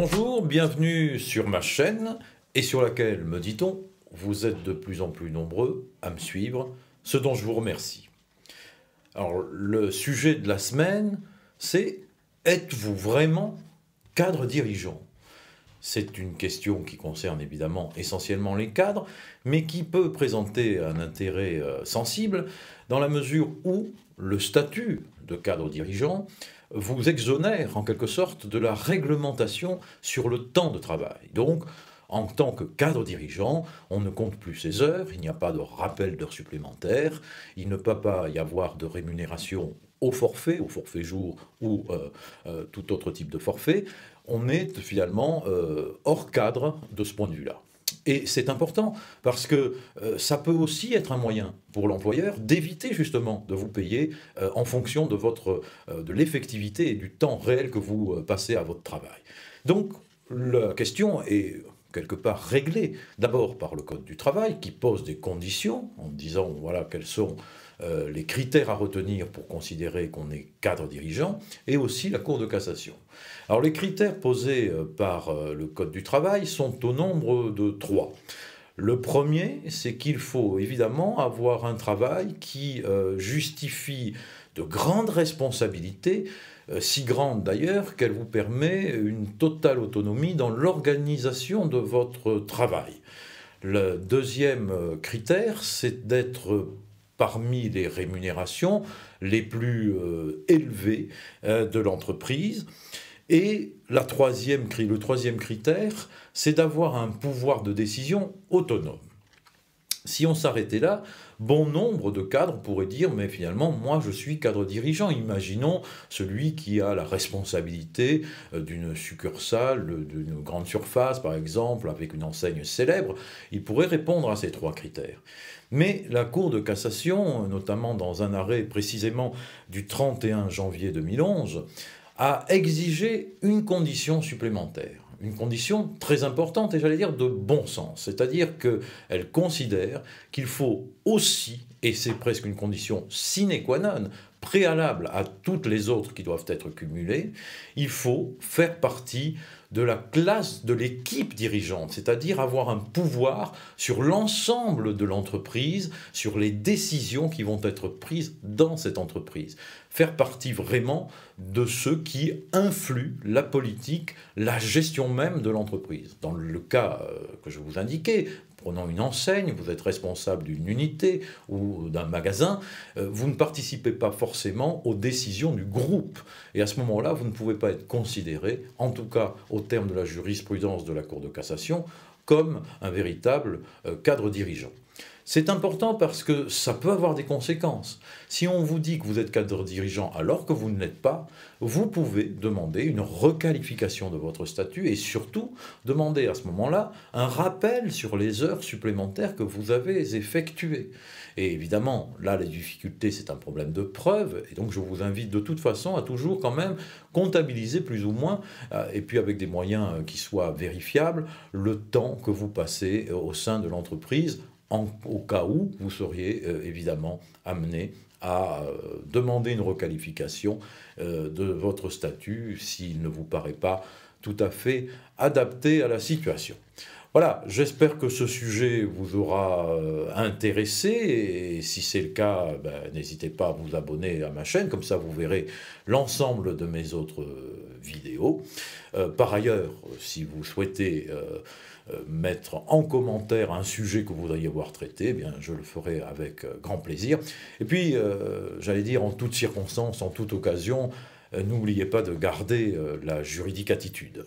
Bonjour, bienvenue sur ma chaîne et sur laquelle, me dit-on, vous êtes de plus en plus nombreux à me suivre, ce dont je vous remercie. Alors, le sujet de la semaine, c'est « Êtes-vous vraiment cadre dirigeant ?» C'est une question qui concerne évidemment essentiellement les cadres, mais qui peut présenter un intérêt sensible dans la mesure où le statut de cadre dirigeant vous exonère en quelque sorte de la réglementation sur le temps de travail. Donc, en tant que cadre dirigeant, on ne compte plus ses heures, il n'y a pas de rappel d'heures supplémentaires, il ne peut pas y avoir de rémunération au forfait jour ou tout autre type de forfait. On est finalement hors cadre de ce point de vue-là. Et c'est important parce que ça peut aussi être un moyen pour l'employeur d'éviter justement de vous payer en fonction de l'effectivité et du temps réel que vous passez à votre travail. Donc la question est quelque part réglée d'abord par le Code du travail qui pose des conditions en disant voilà quels sont les critères à retenir pour considérer qu'on est cadre dirigeant, et aussi la Cour de cassation. Alors les critères posés par le Code du travail sont au nombre de 3. Le premier, c'est qu'il faut évidemment avoir un travail qui justifie de grandes responsabilités, si grandes d'ailleurs qu'elle vous permet une totale autonomie dans l'organisation de votre travail. Le deuxième critère, c'est d'être parmi les rémunérations les plus élevées de l'entreprise. Et le troisième critère, c'est d'avoir un pouvoir de décision autonome. Si on s'arrêtait là, bon nombre de cadres pourraient dire « mais finalement, moi je suis cadre dirigeant ». Imaginons celui qui a la responsabilité d'une succursale, d'une grande surface par exemple, avec une enseigne célèbre, il pourrait répondre à ces 3 critères. Mais la Cour de cassation, notamment dans un arrêt précisément du 31 janvier 2011, a exigé une condition supplémentaire. Une condition très importante et j'allais dire de bon sens. C'est-à-dire qu'elle considère qu'il faut aussi, et c'est presque une condition sine qua non, préalable à toutes les autres qui doivent être cumulées, il faut faire partie de la classe de l'équipe dirigeante, c'est-à-dire avoir un pouvoir sur l'ensemble de l'entreprise, sur les décisions qui vont être prises dans cette entreprise. Faire partie vraiment de ceux qui influent la politique, la gestion même de l'entreprise. Dans le cas que je vous indiquais, prenons une enseigne, vous êtes responsable d'une unité ou d'un magasin, vous ne participez pas forcément aux décisions du groupe. Et à ce moment-là, vous ne pouvez pas être considéré, en tout cas au terme de la jurisprudence de la Cour de cassation, comme un véritable cadre dirigeant. C'est important parce que ça peut avoir des conséquences. Si on vous dit que vous êtes cadre dirigeant alors que vous ne l'êtes pas, vous pouvez demander une requalification de votre statut et surtout demander à ce moment-là un rappel sur les heures supplémentaires que vous avez effectuées. Et évidemment, là, les difficultés, c'est un problème de preuve. Et donc, je vous invite de toute façon à toujours quand même comptabiliser plus ou moins, et puis avec des moyens qui soient vérifiables, le temps que vous passez au sein de l'entreprise, au cas où vous seriez évidemment amené à demander une requalification de votre statut s'il ne vous paraît pas tout à fait adapté à la situation. Voilà, j'espère que ce sujet vous aura intéressé et si c'est le cas, n'hésitez pas à vous abonner à ma chaîne, comme ça vous verrez l'ensemble de mes autres vidéos. Par ailleurs, si vous souhaitez mettre en commentaire un sujet que vous voudriez voir traité, eh bien, je le ferai avec grand plaisir. Et puis, j'allais dire, en toutes circonstances, en toute occasion, n'oubliez pas de garder la juridique attitude.